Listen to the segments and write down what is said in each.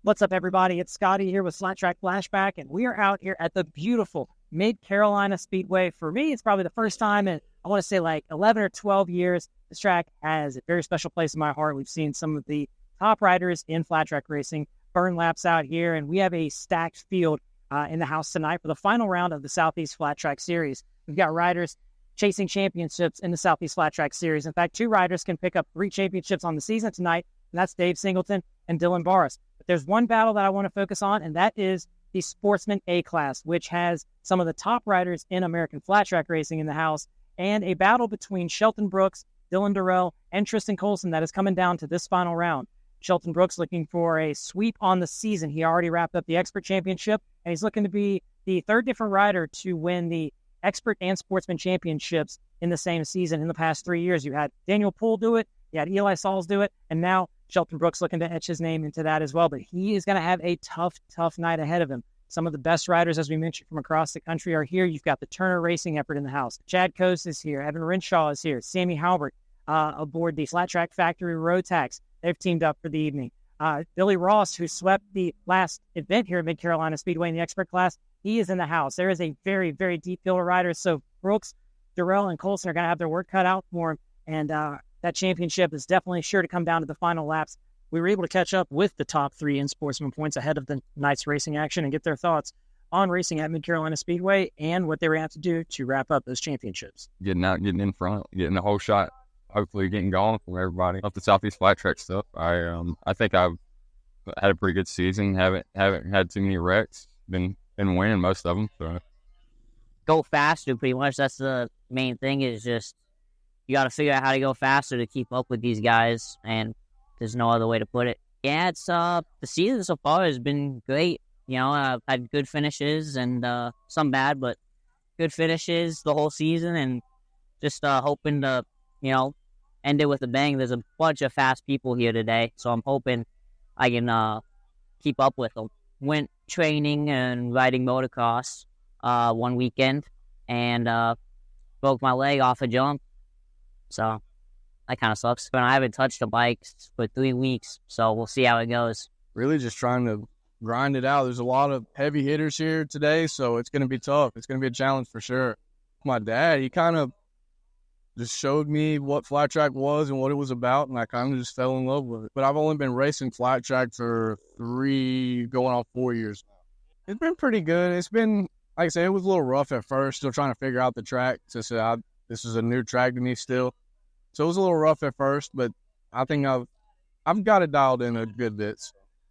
What's up, everybody? It's Scotty here with Flat Trak Flashback, and we are out here at the beautiful Mid Carolina Speedway. For me, it's probably the first time in, I want to say, like 11 or 12 years. This track has a very special place in my heart. We've seen some of the top riders in flat track racing burn laps out here, and we have a stacked field in the house tonight for the final round of the Southeast Flat Track Series. We've got riders chasing championships in the Southeast Flat Track Series. In fact, 2 riders can pick up 3 championships on the season tonight, and that's Dave Singleton and Dylan Barras. But there's one battle that I want to focus on, and that is the Sportsman A-Class, which has some of the top riders in American flat track racing in the house, and a battle between Shelton Brooks, Dylan Durrell, and Tristan Colson that is coming down to this final round. Shelton Brooks looking for a sweep on the season. He already wrapped up the Expert Championship, and he's looking to be the 3rd different rider to win the Expert and Sportsman Championships in the same season in the past 3 years. You had Daniel Poole do it, you had Eli Sauls do it, and now Shelton Brooks looking to etch his name into that as well. But he is going to have a tough night ahead of him. Some of the best riders, as we mentioned, from across the country are here. You've got the Turner Racing effort in the house. Chad Coase is here. Evan Renshaw is here. Sammy Halbert aboard the Flat Track Factory Road Tax. They've teamed up for the evening. Billy Ross, who swept the last event here at Mid Carolina Speedway in the Expert class, he is in the house. There is a very, very deep field of riders. So Brooks, Durrell, and Colson are going to have their work cut out for him. And that championship is definitely sure to come down to the final laps. We were able to catch up with the top 3 in Sportsman points ahead of the night's racing action and get their thoughts on racing at Mid Carolina Speedway and what they were going to have to do to wrap up those championships. Getting out, getting in front, getting the whole shot, hopefully getting going from everybody. Up the Southeast Flat Track stuff, I think I've had a pretty good season. Haven't had too many wrecks. Been winning most of them. So go faster, pretty much. That's the main thing. Is just you got to figure out how to go faster to keep up with these guys, and there's no other way to put it. Yeah, it's the season so far has been great. You know, I've had good finishes and some bad, but good finishes the whole season, and just hoping to, you know, end it with a bang. There's a bunch of fast people here today, so I'm hoping I can keep up with them. Went training and riding motocross one weekend, and broke my leg off a jump, so that kind of sucks. But I haven't touched the bikes for 3 weeks, so we'll see how it goes. Really just trying to grind it out. There's a lot of heavy hitters here today, so it's going to be tough. It's going to be a challenge for sure. My dad, he kind of just showed me what flat track was and what it was about, and I kind of just fell in love with it. But I've only been racing flat track for 3, going on 4 years now. It's been pretty good. It's been, like I said, it was a little rough at first, still trying to figure out the track. This is a new track to me still. So it was a little rough at first, but I think I've got it dialed in a good bit.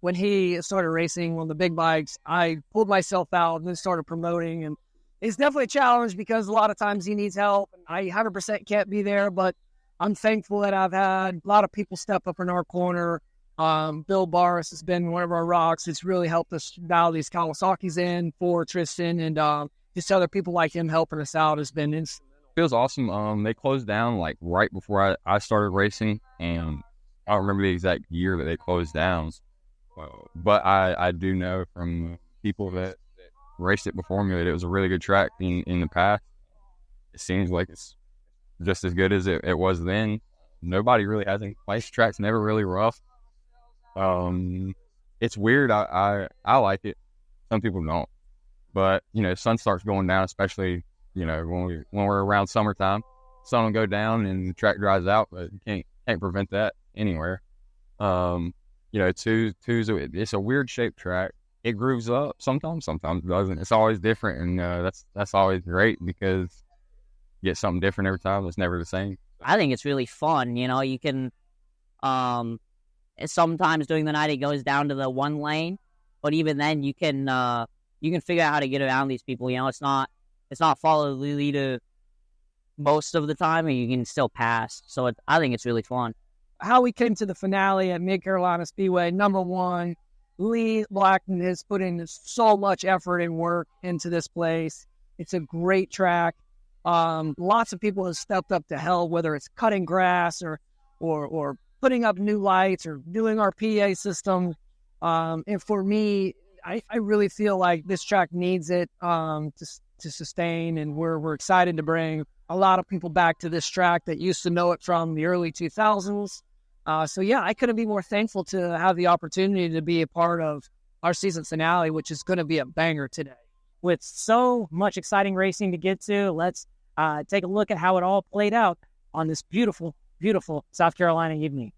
When he started racing on the big bikes, I pulled myself out and then started promoting. And it's definitely a challenge because a lot of times he needs help. I 100% can't be there, but I'm thankful that I've had a lot of people step up in our corner. Bill Barras has been one of our rocks. It's really helped us dial these Kawasaki's in for Tristan, and just other people like him helping us out has been instrumental. Feels awesome. They closed down like right before I started racing, and I don't remember the exact year that they closed down. But I do know from people that raced it before me that it was a really good track in the past. It seems like it's just as good as it was then. Nobody really has any place. Track's never really rough. It's weird. I like it. Some people don't. But, you know, sun starts going down, especially, you know, when we're around summertime. Sun will go down and the track dries out, but you can't prevent that anywhere. You know, it's a weird shaped track. It grooves up sometimes it doesn't. It's always different, and that's always great because you get something different every time. It's never the same. I think it's really fun. You know, you can sometimes during the night it goes down to the one lane, but even then you can figure out how to get around these people. You know, it's not follow the leader most of the time, and you can still pass. So I think it's really fun. How we came to the finale at Mid Carolina Speedway, number one, Lee Blackman has put in so much effort and work into this place. It's a great track. Lots of people have stepped up to help, whether it's cutting grass or putting up new lights or doing our PA system. And for me, I really feel like this track needs it to sustain, and we're excited to bring a lot of people back to this track that used to know it from the early 2000s. So yeah, I couldn't be more thankful to have the opportunity to be a part of our season finale, which is going to be a banger today. With so much exciting racing to get to, let's take a look at how it all played out on this beautiful, beautiful South Carolina evening.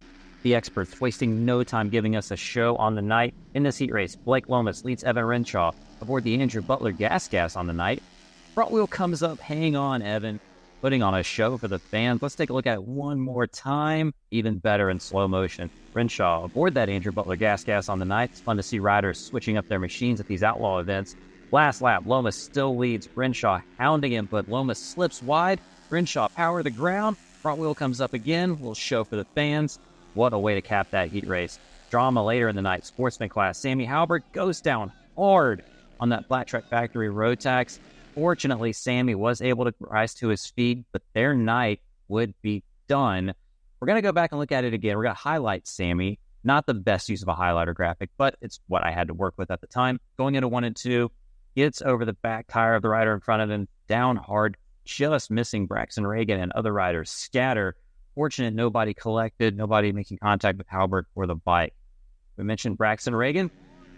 The experts wasting no time giving us a show on the night. In this heat race, Blake Lomas leads Evan Renshaw aboard the Andrew Butler gas on the night. Front wheel comes up, hang on, Evan, putting on a show for the fans. Let's take a look at it one more time, even better in slow motion. Renshaw aboard that Andrew Butler gas on the night. It's fun to see riders switching up their machines at these outlaw events. Last lap, Lomas still leads, Renshaw hounding him, but Lomas slips wide. Renshaw power to the ground. Front wheel comes up again. Little show for the fans. What a way to cap that heat race. Drama later in the night. Sportsman class. Sammy Halbert goes down hard on that Flat Trak Factory road tax. Fortunately, Sammy was able to rise to his feet, but their night would be done. We're going to go back and look at it again. We're going to highlight Sammy. Not the best use of a highlighter graphic, but it's what I had to work with at the time. Going into 1 and 2, gets over the back tire of the rider in front of him, down hard, just missing Braxton Reagan and other riders scatter. Fortunate nobody collected, nobody making contact with Halbert or the bike. We mentioned Braxton Reagan.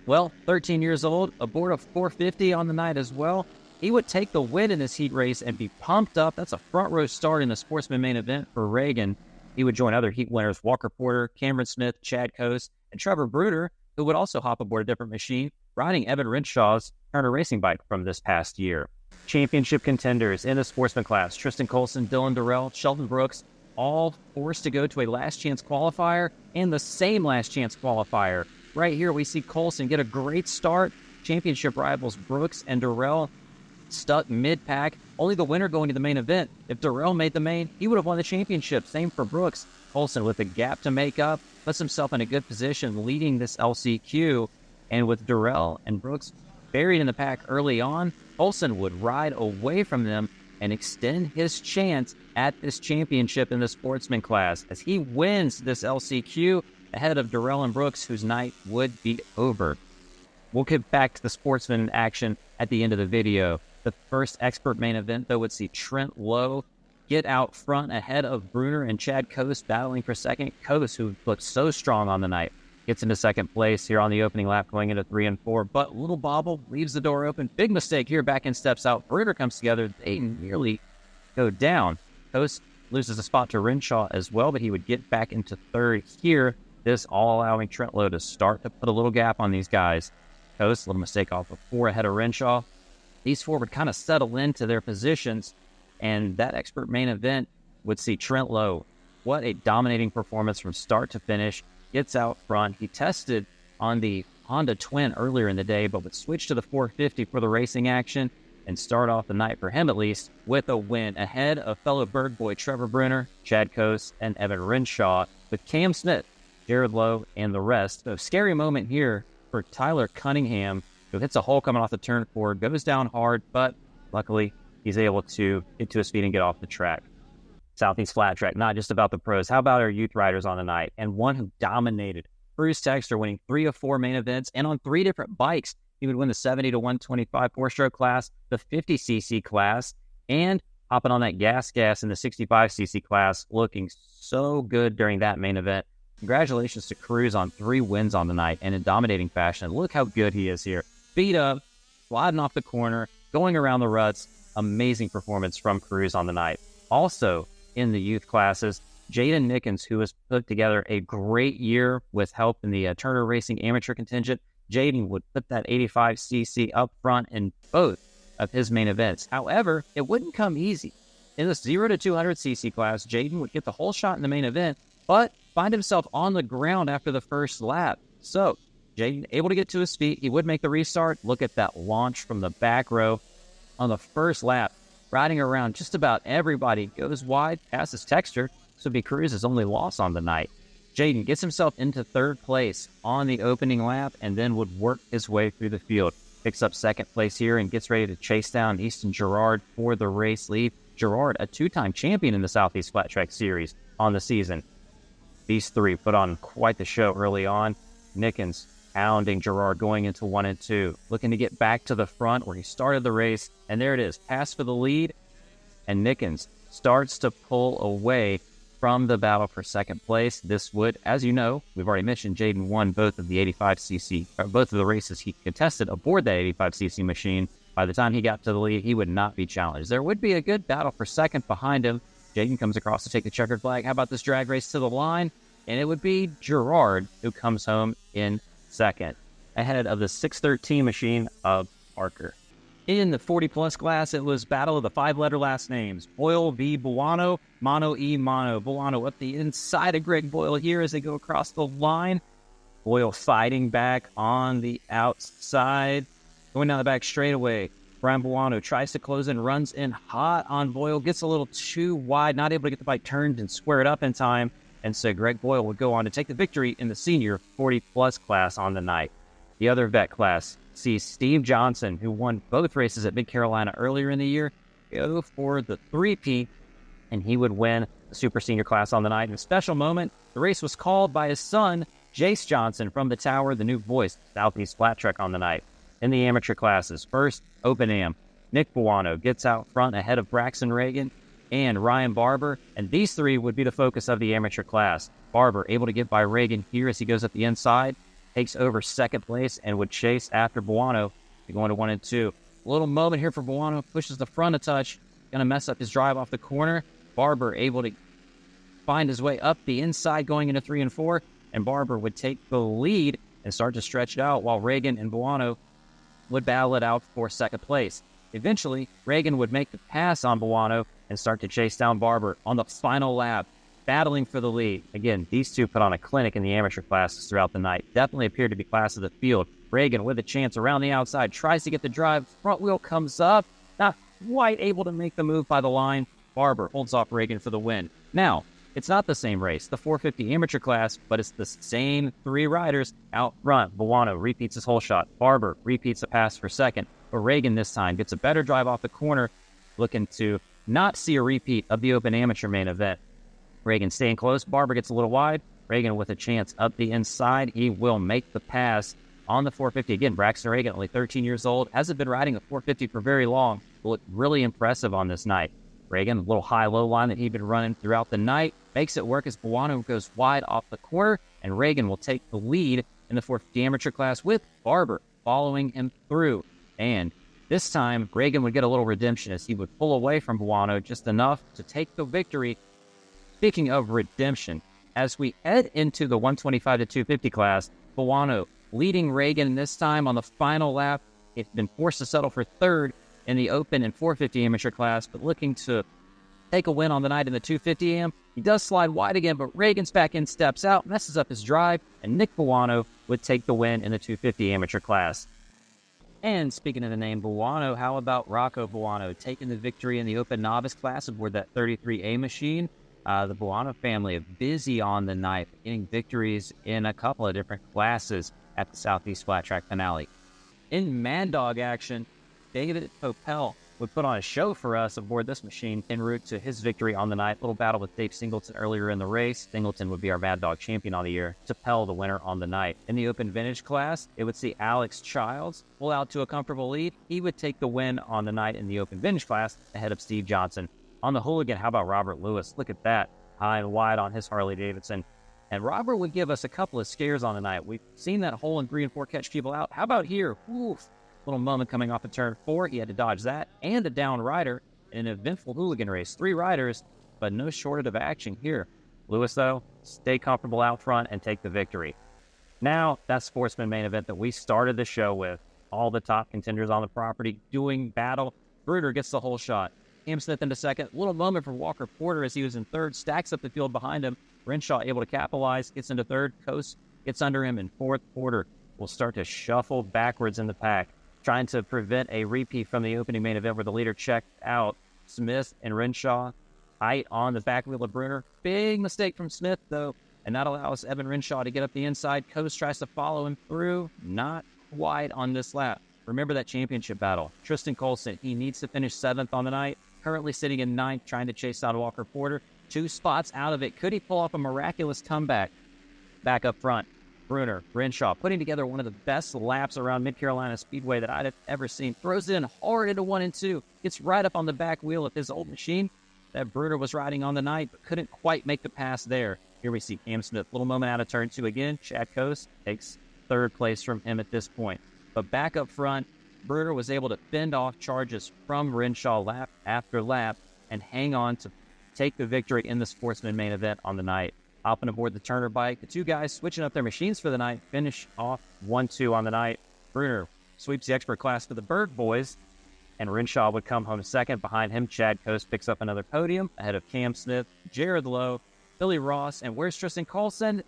Well, 13 years old, aboard a 450 on the night as well. He would take the win in this heat race and be pumped up. That's a front row start in the Sportsman main event for Reagan. He would join other heat winners, Walker Porter, Cameron Smith, Chad Coase, and Trevor Bruder, who would also hop aboard a different machine, riding Evan Renshaw's Turner racing bike from this past year. Championship contenders in the Sportsman class, Tristan Colson, Dylan Durrell, Shelton Brooks, all forced to go to a last chance qualifier and the same last chance qualifier. Right here we see Colson get a great start. Championship rivals Brooks and Durrell stuck mid-pack. Only the winner going to the main event. If Durrell made the main, he would have won the championship. Same for Brooks. Colson with a gap to make up, puts himself in a good position leading this LCQ. And with Durrell and Brooks buried in the pack early on, Colson would ride away from them and extend his chance at this championship in the Sportsman class as he wins this LCQ ahead of Durrell and Brooks, whose night would be over. We'll get back to the Sportsman action at the end of the video. The first expert main event, though, would see Trent Lowe get out front ahead of Bruner and Chad Coase battling for second. Coase, who looked so strong on the night, gets into second place here on the opening lap going into 3 and 4, but Little Bobble leaves the door open. Big mistake here. Back in steps out. Bruner comes together. They nearly go down. Coase loses a spot to Renshaw as well, but he would get back into third here. This all allowing Trent Lowe to start to put a little gap on these guys. Coase, little mistake off of 4 ahead of Renshaw. These 4 would kind of settle into their positions, and that expert main event would see Trent Lowe. What a dominating performance from start to finish. Gets out front. He tested on the Honda Twin earlier in the day, but would switch to the 450 for the racing action and start off the night, for him at least, with a win ahead of fellow Berg boy Trevor Bruner, Chad Coase, and Evan Renshaw, with Cam Smith, Jared Lowe, and the rest. So scary moment here for Tyler Cunningham, who hits a hole coming off the turn 4, goes down hard, but luckily he's able to get to his feet and get off the track. Southeast Flat Trak, not just about the pros. How about our youth riders on the night? And one who dominated. Bruce Texter winning 3 of 4 main events and on 3 different bikes. He would win the 70 to 125 4-stroke class, the 50cc class, and hopping on that gas in the 65cc class, looking so good during that main event. Congratulations to Cruz on 3 wins on the night and in dominating fashion. Look how good he is here. Beat up, sliding off the corner, going around the ruts. Amazing performance from Cruz on the night. Also, in the youth classes, Jaden Nickens, who has put together a great year with help in the Turner Racing amateur contingent. Jaden would put that 85cc up front in both of his main events. However, it wouldn't come easy. In the 0 to 200cc class, Jaden would get the whole shot in the main event, but find himself on the ground after the first lap. So, Jaden able to get to his feet. He would make the restart. Look at that launch from the back row on the first lap. Riding around just about everybody, goes wide, passes Texter. This would be Cruz's only loss on the night. Jaden gets himself into third place on the opening lap and then would work his way through the field. Picks up second place here and gets ready to chase down Easton Gerard for the race lead. Gerard, a 2-time champion in the Southeast Flat Trak Series on the season. These 3 put on quite the show early on. Nickens hounding Gerard going into 1 and 2, looking to get back to the front where he started the race, and there it is, pass for the lead, and Nickens starts to pull away from the battle for second place. This would, as you know, we've already mentioned, Jaden won both of the 85cc, or both of the races he contested aboard that 85cc machine. By the time he got to the lead, he would not be challenged. There would be a good battle for second behind him. Jaden comes across to take the checkered flag. How about this drag race to the line? And it would be Gerard who comes home in second, ahead of the 613 machine of Parker. In the 40-plus class, it was battle of the 5-letter last names. Boyle v. Buono, Mono e Mono. Buono up the inside of Greg Boyle here as they go across the line. Boyle fighting back on the outside. Going down the back straightaway. Brian Buono tries to close in, runs in hot on Boyle. Gets a little too wide, not able to get the bike turned and squared up in time. And so Greg Boyle would go on to take the victory in the senior 40-plus class on the night. The other vet class sees Steve Johnson, who won both races at Mid Carolina earlier in the year, go for the three-peat, and he would win the super senior class on the night. In a special moment, the race was called by his son, Jace Johnson, from the Tower, the new voice, Southeast Flat Trak on the night. In the amateur classes, first, Open Am. Nick Buono gets out front ahead of Braxton Reagan and Ryan Barber, and these three would be the focus of the amateur class. Barber able to get by Reagan here as he goes up the inside, takes over second place and would chase after Buono, going to 1 and 2. A little moment here for Buono, pushes the front a touch, going to mess up his drive off the corner. Barber able to find his way up the inside going into 3 and 4, and Barber would take the lead and start to stretch it out while Reagan and Buono would battle it out for second place. Eventually, Reagan would make the pass on Buono and start to chase down Barber on the final lap, battling for the lead. Again, these two put on a clinic in the amateur classes throughout the night. Definitely appeared to be class of the field. Reagan with a chance around the outside, tries to get the drive. Front wheel comes up, not quite able to make the move by the line. Barber holds off Reagan for the win. Now, it's not the same race, the 450 amateur class, but it's the same three riders out front. Buono repeats his whole shot. Barber repeats the pass for second, but Reagan this time gets a better drive off the corner, looking to not see a repeat of the open amateur main event. Reagan staying close. Barber gets a little wide. Reagan with a chance up the inside. He will make the pass on the 450. Again, Braxton Reagan, only 13 years old, hasn't been riding a 450 for very long. Looked really impressive on this night. Reagan, a little high-low line that he'd been running throughout the night, makes it work as Buono goes wide off the corner, and Reagan will take the lead in the 450 amateur class with Barber following him through. And this time, Reagan would get a little redemption as he would pull away from Buono just enough to take the victory. Speaking of redemption, as we head into the 125 to 250 class, Buono leading Reagan this time on the final lap. He's been forced to settle for third in the open and 450 amateur class, but looking to take a win on the night in the 250 AM. He does slide wide again, but Reagan's back in, steps out, messes up his drive, and Nick Buono would take the win in the 250 amateur class. And speaking of the name Buono, how about Rocco Buono taking the victory in the open novice class aboard that 33A machine? The Buono family are busy on the night, getting victories in a couple of different classes at the Southeast Flat Trak finale. In Mad Dog action, David Popel would put on a show for us aboard this machine en route to his victory on the night. Little battle with Dave Singleton earlier in the race. Singleton would be our Mad Dog champion on the year. Popel the winner on the night. In the open vintage class, it would see Alex Childs pull out to a comfortable lead. He would take the win on the night in the open vintage class ahead of Steve Johnson. On the hooligan, how about Robert Lewis? Look at that, high and wide on his Harley Davidson. And Robert would give us a couple of scares on the night. We've seen that hole in 3 and 4 catch people out. How about here? Oof. Little moment coming off of turn 4. He had to dodge that and a down rider in an eventful hooligan race. 3 riders, but no shortage of action here. Lewis, though, stay comfortable out front and take the victory. Now, that Sportsman main event that we started the show with. All the top contenders on the property doing battle. Bruder gets the whole shot. Cam Smith into second. Little moment for Walker Porter as he was in third. Stacks up the field behind him. Renshaw able to capitalize. Gets into third. Coast gets under him in fourth. Porter will start to shuffle backwards in the pack, trying to prevent a repeat from the opening main event where the leader checked out. Smith and Renshaw height on the back wheel of Bruner. Big mistake from Smith, though, and that allows Evan Renshaw to get up the inside. Coast tries to follow him through. Not wide on this lap. Remember that championship battle. Tristan Colson, he needs to finish 7th on the night. Currently sitting in 9th, trying to chase down Walker Porter. 2 spots out of it. Could he pull off a miraculous comeback? Back up front, Bruner, Renshaw, putting together one of the best laps around Mid Carolina Speedway that I'd have ever seen. Throws it in hard into 1 and 2. Gets right up on the back wheel of his old machine. that Bruder was riding on the night, but couldn't quite make the pass there. Here we see Cam Smith, little moment out of turn 2 again. Chad Coase takes third place from him at this point. But back up front, Bruder was able to fend off charges from Renshaw lap after lap and hang on to take the victory in the Sportsman main event on the night. Hopping aboard the Turner bike, the two guys switching up their machines for the night, finish off 1-2 on the night. Bruder sweeps the expert class for the Berg boys, and Renshaw would come home second. Behind him, Chad Coase picks up another podium ahead of Cam Smith, Jared Lowe, Billy Ross, and where's Tristan Colson?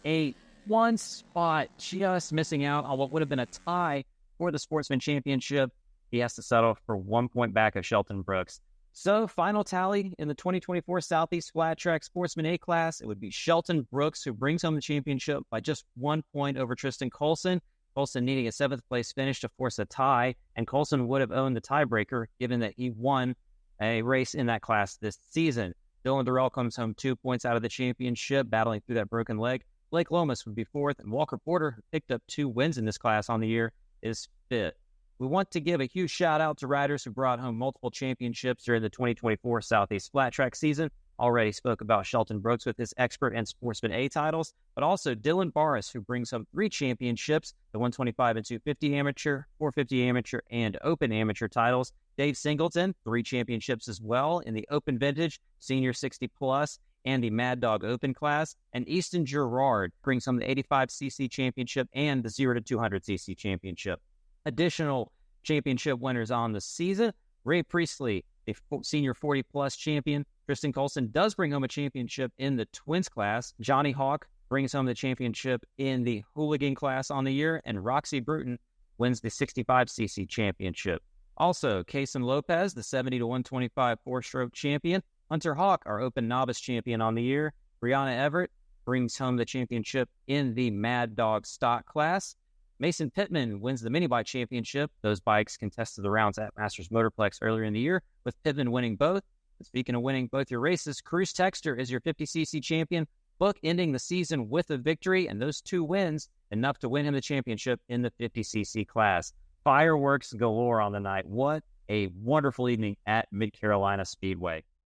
A one spot just missing out on what would have been a tie for the Sportsman Championship. He has to settle for 1 point back of Shelton Brooks. So, final tally in the 2024 Southeast Flat Trak Sportsman A class, it would be Shelton Brooks who brings home the championship by just 1 point over Tristan Colson. Colson needing a 7th place finish to force a tie, and Colson would have owned the tiebreaker given that he won a race in that class this season. Dylan Durrell comes home 2 points out of the championship, battling through that broken leg. Blake Lomas would be 4th, and Walker Porter, who picked up 2 wins in this class on the year, is 5th. We want to give a huge shout-out to riders who brought home multiple championships during the 2024 Southeast Flat Track season. Already spoke about Shelton Brooks with his Expert and Sportsman A titles, but also Dylan Barris, who brings home 3 championships, the 125 and 250 amateur, 450 amateur, and open amateur titles. Dave Singleton, 3 championships as well in the open vintage, senior 60+, and the Mad Dog Open class. And Easton Gerard brings home the 85cc championship and the 0 to 200cc championship. Additional championship winners on the season: Ray Priestley, the senior 40+ champion. Tristan Colson does bring home a championship in the twins class. Johnny Hawk brings home the championship in the hooligan class on the year, and Roxy Bruton wins the 65cc championship. Also, Kaysen Lopez, the 70 to 125 4-stroke champion. Hunter Hawk, our open novice champion on the year. Brianna Everett brings home the championship in the Mad Dog stock class. Mason Pittman wins the mini bike championship. Those bikes contested the rounds at Masters Motorplex earlier in the year, with Pittman winning both. Speaking of winning both your races, Cruz Texter is your 50cc champion, book ending the season with a victory, and those 2 wins enough to win him the championship in the 50cc class. Fireworks galore on the night. What a wonderful evening at Mid Carolina Speedway.